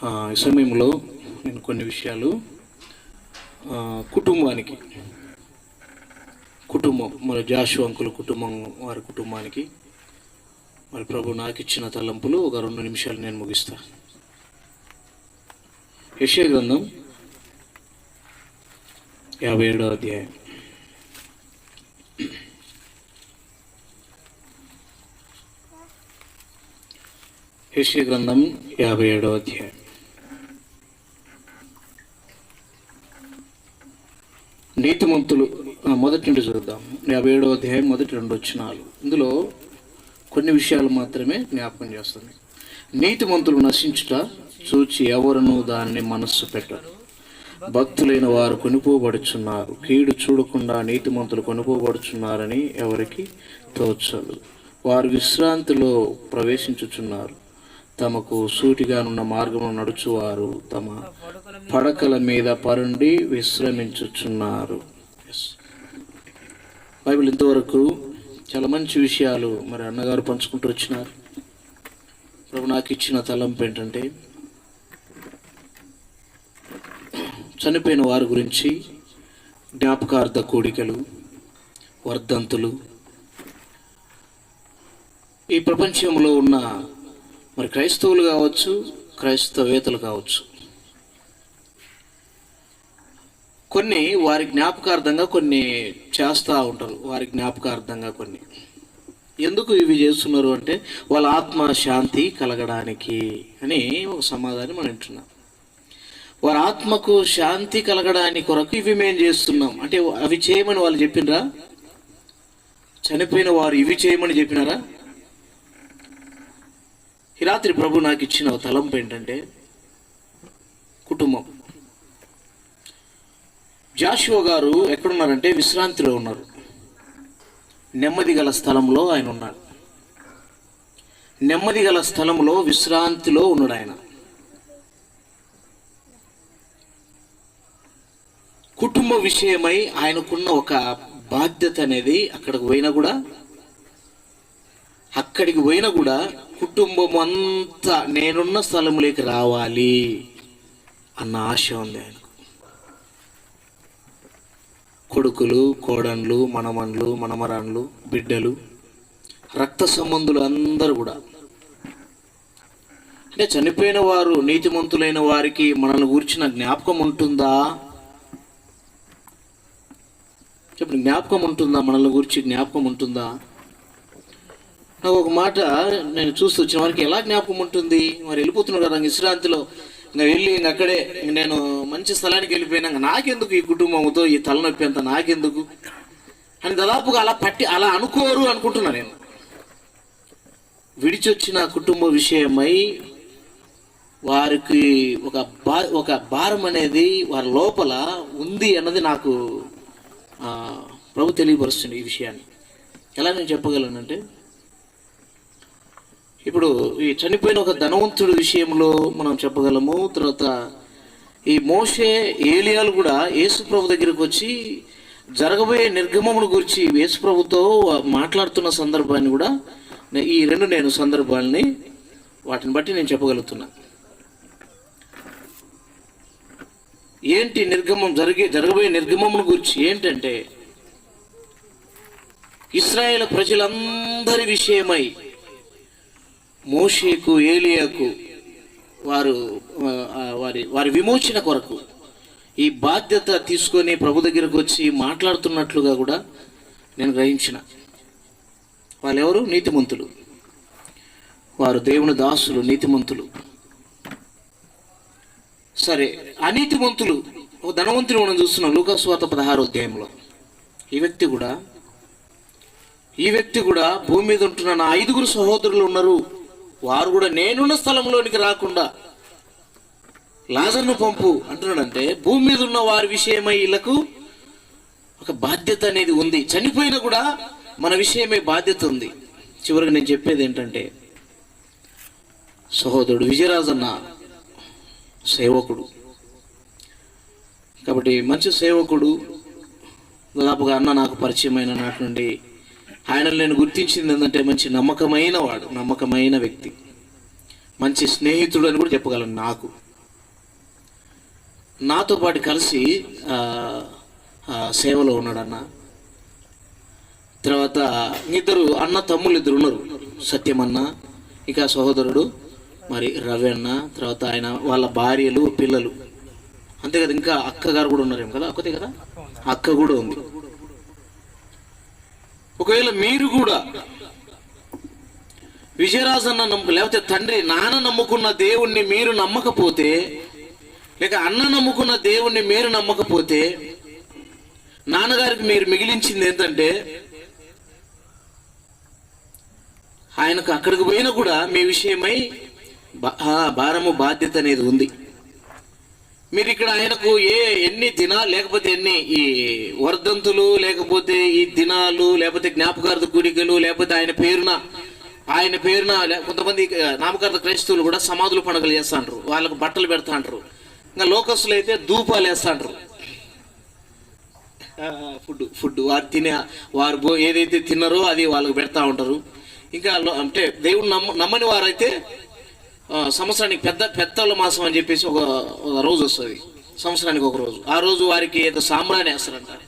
ఈ సమయంలో నేను కొన్ని విషయాలు కుటుంబం మరి జాషు అంకుల్ కుటుంబం వారి కుటుంబానికి మరి ప్రభు నాకు ఇచ్చిన తలంపులు ఒక 2 నిమిషాలు నేను ముగిస్తా. యెషయా గ్రంథం 57వ అధ్యాయం. యెషయా గ్రంథం 57వ అధ్యాయం. నీతిమంతులు మొదటి నుండి చూద్దాం. 57వ అధ్యాయం మొదటి 2 వచనాలు. ఇందులో కొన్ని విషయాలు మాత్రమే జ్ఞాపకం చేస్తుంది. నీతిమంతులు నశించుట చూచి ఎవరునూ దాన్ని మనస్సు పెట్టరు. భక్తులైన వారు కొనుపోబడుచున్నారు. కీడు చూడకుండా నీతిమంతులు కొనుపోబడుచున్నారని ఎవరికి తోచదు. వారు విశ్రాంతిలో ప్రవేశించుచున్నారు. తమకు సూటిగానున్న మార్గంలో నడుచువారు తమ పడకల మీద పరుండి విశ్రమించుచున్నారు. బైబిల్ ఇంతవరకు చాలా మంచి విషయాలు మరి అన్నగారు పంచుకుంటూ వచ్చినారు. ప్రభు నాకు ఇచ్చిన తలంపు ఏంటంటే చనిపోయిన వారి గురించి జ్ఞాపకార్థ కూడికలు, వర్ధంతులు, ఈ ప్రపంచంలో ఉన్న మరి క్రైస్తవులు కావచ్చు, క్రైస్తవేతలు కావచ్చు, కొన్ని వారి జ్ఞాపకార్థంగా కొన్ని చేస్తూ ఉంటారు. వారి జ్ఞాపకార్థంగా కొన్ని ఎందుకు ఇవి చేస్తున్నారు అంటే వాళ్ళ ఆత్మ శాంతి కలగడానికి అని ఒక సమాధానం మనం వింటున్నాం. వారి ఆత్మకు శాంతి కలగడానికి కొరకు ఇవి మేము చేస్తున్నాం అంటే అవి చేయమని వాళ్ళు చెప్పినరా? చనిపోయిన వారు ఇవి చేయమని చెప్పినారా? ఈ రాత్రి ప్రభు నాకు ఇచ్చిన తలంపు ఏంటంటే కుటుంబం. జాషువా గారు ఎక్కడున్నారంటే విశ్రాంతిలో ఉన్నారు. నెమ్మది గల స్థలంలో ఆయన ఉన్నాడు. నెమ్మది గల స్థలంలో విశ్రాంతిలో ఉన్నాడు ఆయన. కుటుంబ విషయమై ఆయనకున్న ఒక బాధ్యత అనేది అక్కడికి పోయినా కూడా కుటుంబం అంతా నేనున్న స్థలంలోకి రావాలి అన్న ఆశ ఉంది ఆయనకు. కొడుకులు, కోడన్లు, మనమన్లు, మనమరాన్లు, బిడ్డలు, రక్త సంబంధులు అందరూ కూడా అంటే చనిపోయిన వారు నీతిమంతులైన వారికి మనల్ని గురించిన జ్ఞాపకం ఉంటుందా? చెప్పండి, జ్ఞాపకం ఉంటుందా? మనల్ని గురించి జ్ఞాపకం ఉంటుందా? నాకు ఒక మాట నేను చూస్తూ వచ్చిన వారికి ఎలా జ్ఞాపకం ఉంటుంది? మరి వెళ్ళిపోతున్నాడు కదా విశ్రాంతిలో, ఇంకా వెళ్ళి అక్కడే నేను మంచి స్థలానికి వెళ్ళిపోయినాక నాకెందుకు ఈ కుటుంబంతో ఈ తలనొప్పి అంతా నాకెందుకు అని దాదాపుగా అలా అనుకోరు అనుకుంటున్నా నేను. విడిచొచ్చిన కుటుంబ విషయమై వారికి ఒక భారం అనేది వారి లోపల ఉంది అన్నది నాకు ప్రభు తెలియపరుస్తుంది. ఈ విషయాన్ని ఎలా నేను చెప్పగలనంటే ఇప్పుడు ఈ చనిపోయిన ఒక ధనవంతుడి విషయంలో మనం చెప్పగలము. తర్వాత ఈ మోషే, ఏలియాలు కూడా యేసుప్రభు దగ్గరికి వచ్చి జరగబోయే నిర్గమమును గురించి యేసుప్రభుతో మాట్లాడుతున్న సందర్భాన్ని కూడా ఈ 2 సందర్భాలని వాటిని బట్టి నేను చెప్పగలుగుతున్నా. ఏంటి జరగబోయే నిర్గమమును గురించి ఏంటంటే ఇశ్రాయేలు ప్రజలందరి విషయమై మోషేకు, ఏలియాకు వారి విమోచన కొరకు ఈ బాధ్యత తీసుకొని ప్రభు దగ్గరకు వచ్చి మాట్లాడుతున్నట్లుగా కూడా నేను గ్రహించిన. వాళ్ళెవరు? నీతిమంతులు. వారు దేవుని దాసులు, నీతిమంతులు. సరే, అనీతిమంతులు ఒక ధనవంతులు మనం చూస్తున్నాం లూకాసు వార్త 16వ అధ్యాయంలో. ఈ వ్యక్తి కూడా భూమి మీద ఉంటున్న నా 5 సహోదరులు ఉన్నారు, వారు కూడా నేనున్న స్థలంలోనికి రాకుండా లాజర్ను పంపు అంటున్నాడంటే భూమి మీద ఉన్న వారి విషయమై వీళ్ళకు ఒక బాధ్యత అనేది ఉంది. చనిపోయినా కూడా మన విషయమై బాధ్యత ఉంది. చివరికి నేను చెప్పేది ఏంటంటే సహోదరుడు విజయరాజన్న సేవకుడు కాబట్టి మంచి సేవకుడు. దాదాపుగా అన్న నాకు పరిచయమైన నాటి నుండి ఆయనను నేను గుర్తించింది ఏంటంటే మంచి నమ్మకమైన వ్యక్తి, మంచి స్నేహితుడు అని కూడా చెప్పగలను నాకు. నాతో పాటు కలిసి సేవలో ఉన్నాడన్న. తర్వాత ఇద్దరు అన్న తమ్ముళ్ళు ఇద్దరు ఉన్నారు, సత్యమన్న, ఇక సహోదరుడు మరి రవి అన్న, తర్వాత ఆయన వాళ్ళ భార్యలు పిల్లలు, అంతే కదా. ఇంకా అక్కగారు కూడా ఉన్నారేమో కదా, ఒక్కతే కదా, అక్క కూడా ఉంది. ఒకవేళ మీరు కూడా విజయరాజు అన్న లేకపోతే తండ్రి నాన్న నమ్ముకున్న దేవుణ్ణి మీరు నమ్మకపోతే, లేక అన్న నమ్ముకున్న దేవుణ్ణి మీరు నమ్మకపోతే, నాన్నగారికి మీరు మిగిలించింది ఏంటంటే ఆయనకు అక్కడికి పోయినా కూడా మీ విషయమై భారము బాధ్యత అనేది ఉంది. మీరు ఇక్కడ ఆయనకు ఎన్ని దినాలు, లేకపోతే ఎన్ని ఈ వర్ధంతులు, లేకపోతే ఈ దినాలు, లేకపోతే జ్ఞాపకార్థ కూడికలు, లేకపోతే ఆయన పేరున కొంతమంది నామకార్థ క్రైస్తవులు కూడా సమాధుల పండుగలు చేస్తా అంటారు, వాళ్ళకు బట్టలు పెడతా అంటారు. ఇంకా లోకస్తులు అయితే ధూపాలు వేస్తా అంటారు. ఫుడ్ వారు ఏదైతే తిన్నారో అది వాళ్ళకు పెడతా ఉంటారు. ఇంకా అంటే దేవుడు నమ్మని వారైతే సంవత్సరానికి పెద్దల మాసం అని చెప్పేసి ఒక రోజు వస్తుంది, సంవత్సరానికి ఒక రోజు. ఆ రోజు వారికి ఏదో సాంబ్రాణి వేస్తారంటారు,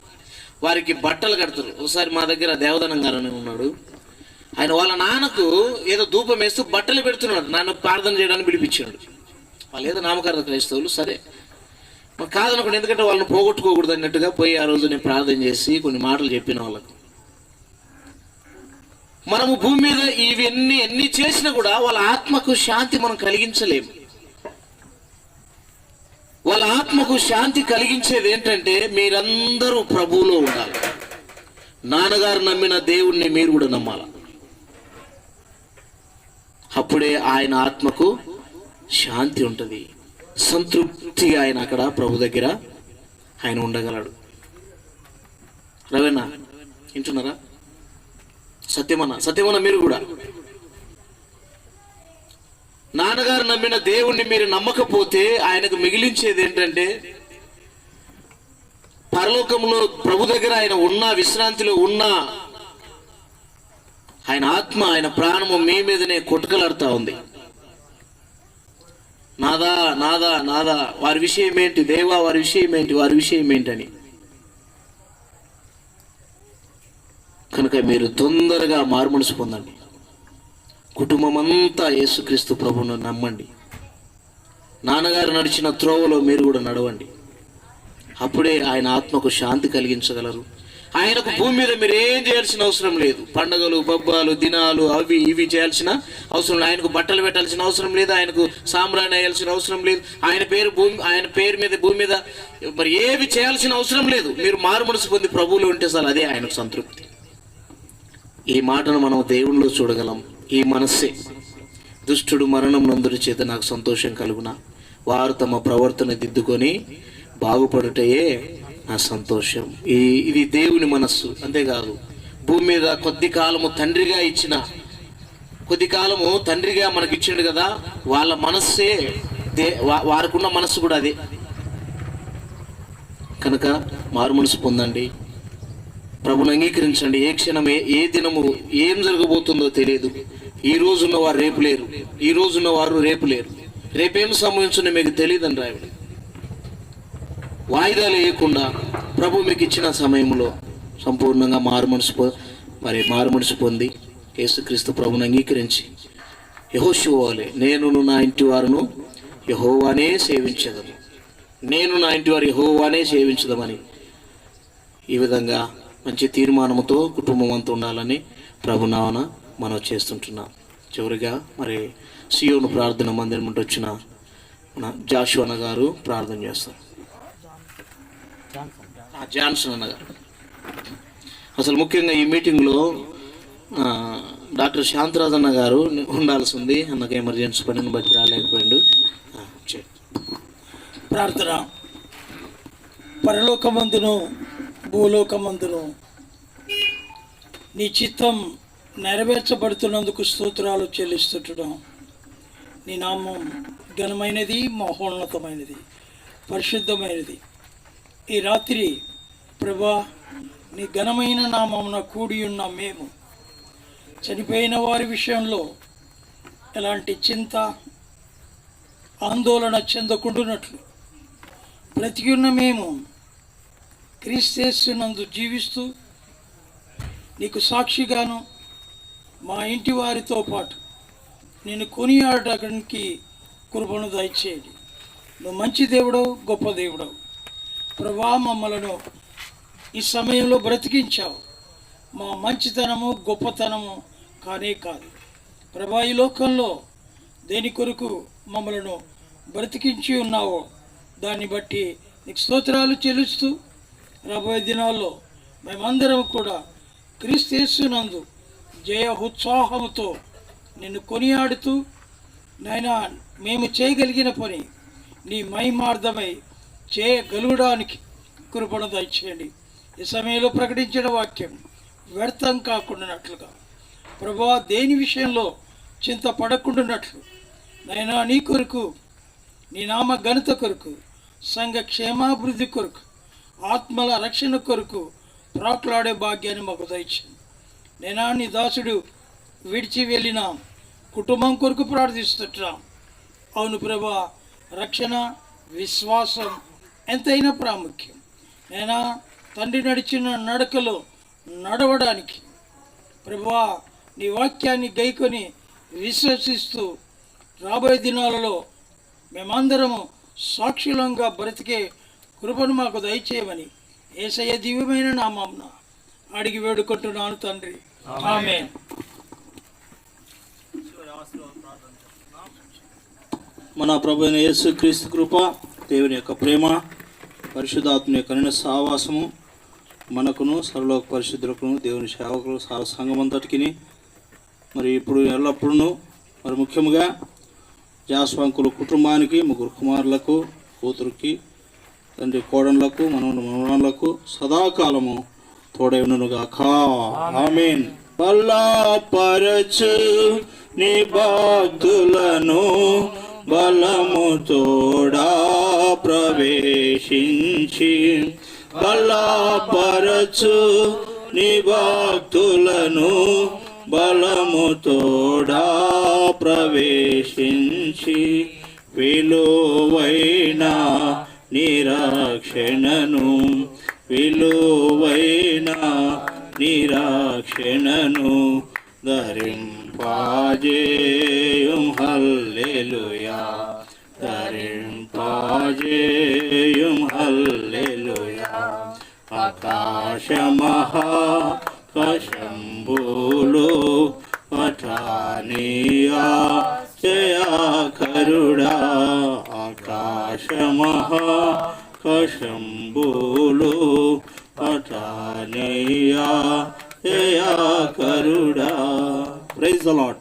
వారికి బట్టలు కడతారు. ఒకసారి మా దగ్గర దేవదనం గారు అని ఉన్నాడు, ఆయన వాళ్ళ నాన్నకు ఏదో ధూపం వేస్తూ బట్టలు పెడుతున్నాడు, నాన్న ప్రార్థన చేయడానికి పిలిపించాడు. వాళ్ళు ఏదో నామకార్థ క్రైస్తవులు, సరే మాకు కాదనుకోండి, ఎందుకంటే వాళ్ళని పోగొట్టుకోకూడదు అన్నట్టుగా పోయి ఆ రోజు నేను ప్రార్థన చేసి కొన్ని మాటలు చెప్పిన వాళ్ళకు. మనము భూమి మీద ఇవన్నీ ఎన్ని చేసినా కూడా వాళ్ళ ఆత్మకు శాంతి మనం కలిగించలేము. వాళ్ళ ఆత్మకు శాంతి కలిగించేది ఏంటంటే మీరందరూ ప్రభువులో ఉండాలి. నాన్నగారు నమ్మిన దేవుణ్ణి మీరు కూడా నమ్మాలి. అప్పుడే ఆయన ఆత్మకు శాంతి ఉంటుంది, సంతృప్తిగా ఆయన అక్కడ ప్రభు దగ్గర ఆయన ఉండగలడు. రవేనా వింటున్నారా? సత్యమన్న మీరు కూడా నాన్నగారు నమ్మిన దేవుణ్ణి మీరు నమ్మకపోతే ఆయనకు మిగిలించేది ఏంటంటే పరలోకంలో ప్రభు దగ్గర ఆయన ఉన్న విశ్రాంతిలో ఉన్న ఆయన ఆత్మ, ఆయన ప్రాణము మీ మీదనే కొట్టుకలాడుతూ ఉంది. నాదా నాదా నాదా, వారి విషయం ఏంటి దేవా, వారి విషయం ఏంటి, వారి విషయం ఏంటని. కనుక మీరు తొందరగా మారుమనసు పొందండి, కుటుంబం అంతా యేసుక్రీస్తు ప్రభువును నమ్మండి, నాన్నగారు నడిచిన త్రోవలో మీరు కూడా నడవండి. అప్పుడే ఆయన ఆత్మకు శాంతి కలిగించగలరు. ఆయనకు భూమి మీద మీరు ఏం చేయాల్సిన అవసరం లేదు. పండగలు, పబ్బాలు, దినాలు అవి ఇవి చేయాల్సిన అవసరం లేదు. ఆయనకు బట్టలు పెట్టాల్సిన అవసరం లేదు, ఆయనకు సాంబ్రాణి వేయాల్సిన అవసరం లేదు, ఆయన పేరు మీద భూమి మీద మరి ఏవి చేయాల్సిన అవసరం లేదు. మీరు మారుమనసు పొంది ప్రభువులో ఉంటే చాలు, అదే ఆయనకు సంతృప్తి. ఈ మాటను మనం దేవునిలో చూడగలం. ఈ మనస్సే దుష్టుడు మరణం నందుడి చేత నాకు సంతోషం కలుగునా, వారు తమ ప్రవర్తన దిద్దుకొని బాగుపడుటయే నా సంతోషం. ఇది దేవుని మనస్సు. అంతేకాదు భూమి మీద కొద్ది కాలము తండ్రిగా మనకిచ్చిండు కదా, వాళ్ళ మనస్సే వారికున్న మనస్సు కూడా అదే. కనుక మారు మనసు పొందండి, ప్రభుని అంగీకరించండి. ఏ క్షణం ఏ దినము ఏం జరగబోతుందో తెలియదు. ఈ రోజున్న వారు రేపు లేరు, ఈ రోజున్న వారు రేపు లేరు, రేపేం సంభవించుందో మీకు తెలియదని రాయడు. వాయిదాలు వేయకుండా ప్రభు మీకు ఇచ్చిన సమయంలో సంపూర్ణంగా మారు మనసు పొంది యేసుక్రీస్తు ప్రభుని అంగీకరించి యెహోషువ వలె నేను నా ఇంటి వారును యెహోవానే సేవించదము, నేను నా ఇంటి వారు యెహోవానే సేవించదమని ఈ విధంగా మంచి తీర్మానంతో కుటుంబం అంతా ఉండాలని ప్రభునామన మనం చేస్తుంటున్నాం. చివరిగా మరి సియోను ప్రార్థన మందిరం నుండి వచ్చిన మన జాషువన్న గారు ప్రార్థన చేస్తారు. జాన్సన్ అన్నగారు అసలు ముఖ్యంగా ఈ మీటింగ్లో డాక్టర్ శాంతరాజ్ అన్న గారు ఉండాల్సి ఉంది, అన్నకు ఎమర్జెన్సీ పనిని బట్టి రాలేకపోయాడు. ప్రార్థన. పరలోకమందును భూలోకమందును నీ చిత్తం నెరవేర్చబడుతున్నందుకు స్తోత్రాలు చెల్లిస్తుంటున్నాం. నీ నామం ఘనమైనది, మహోన్నతమైనది, పరిశుద్ధమైనది. ఈ రాత్రి ప్రభా నీ ఘనమైన నామమున కూడి ఉన్న మేము చనిపోయిన వారి విషయంలో ఎలాంటి చింత ఆందోళన చెందకుండానట్లు బ్రతికి ఉన్న మేము క్రీస్తేస్తున్నందు జీవిస్తూ నీకు సాక్షిగాను మా ఇంటి వారితో పాటు నేను కొనియాడటానికి కృపను దయచేయండి. నువ్వు మంచి దేవుడవు, గొప్ప దేవుడవు ప్రభా. మమ్మలను ఈ సమయంలో బ్రతికించావు. మా మంచితనము గొప్పతనము కానే కాదు ప్రభా. ఈ లోకంలో దేని కొరకు మమ్మలను బ్రతికించి ఉన్నావో దాన్ని బట్టి నీకు స్తోత్రాలు చెల్లిస్తూ రాబోయే దినాల్లో మేమందరం కూడా క్రీస్తు యేసునందు జయ ఉత్సాహముతో నిన్ను కొనియాడుతూ నాయనా మేము చేయగలిగిన పని నీ మహిమార్థమై చేయగలగడానికి కృపను దయచేయండి. ఈ సమయంలో ప్రకటించిన వాక్యం వ్యర్థం కాకుండానట్లుగా ప్రభువా, దేని విషయంలో చింత పడకుండానట్లు నాయనా నీ కొరకు, నీ నామ ఘనత కొరకు, సంఘ క్షేమాభివృద్ధి కొరకు, ఆత్మల రక్షణ కొరకు ప్రాకులాడే భాగ్యాన్ని మాకు దయచేయండి. నేనా నీ దాసుడు విడిచి వెళ్ళిన కుటుంబం కొరకు ప్రార్థిస్తున్నాం. అవును ప్రభా, రక్షణ విశ్వాసం ఎంతైనా ప్రాముఖ్యం. నేనా తండ్రి నడిచిన నడకలో నడవడానికి ప్రభువా నీ వాక్యాన్ని గైకొని విశ్వసిస్తూ రాబోయే దినాలలో మేమందరము సాక్షులంగా బ్రతికే కృపను మాకు దయచేయమని యేసయ్య దివ్యమైన నామమున అడిగి వేడుకుంటున్నాను తండ్రి, ఆమేన్. మన ప్రభు అయిన యేసుక్రీస్తు కృప, దేవుని యొక్క ప్రేమ, పరిశుద్ధాత్మ యొక్క నిన్న సావాసము మనకును సర్వలోక పరిశుద్ధులకును దేవుని సేవకులు సార సంఘం అంతటికి మరి ఇప్పుడు ఎల్లప్పుడూ మరి ముఖ్యంగా జాస్వాంకుల కుటుంబానికి, ముగ్గురు కుమారులకు, కూతురికి, తండ్రి కోడళ్లకు, మనవనులకు సదాకాలము తోడై ఉండునుగాక. ఆమేన్. బలపరచు నీ భక్తులను బలము తోడా ప్రవేశించి, బలపరచు నీ భక్తులను బలము తోడా ప్రవేశించి, విలువైన నిరక్షణను, విలువైన నిరక్షణను ధరింపజేయుం. హల్లెలూయా, ధరింపజేయుం. హల్లెలూయా. ఆకాశమహాకాశంబులు పఠానీయా జయాకరుడా, ఆకాశమహాకాశంబులు పఠానీయా జయాకరుడా. Praise the lord.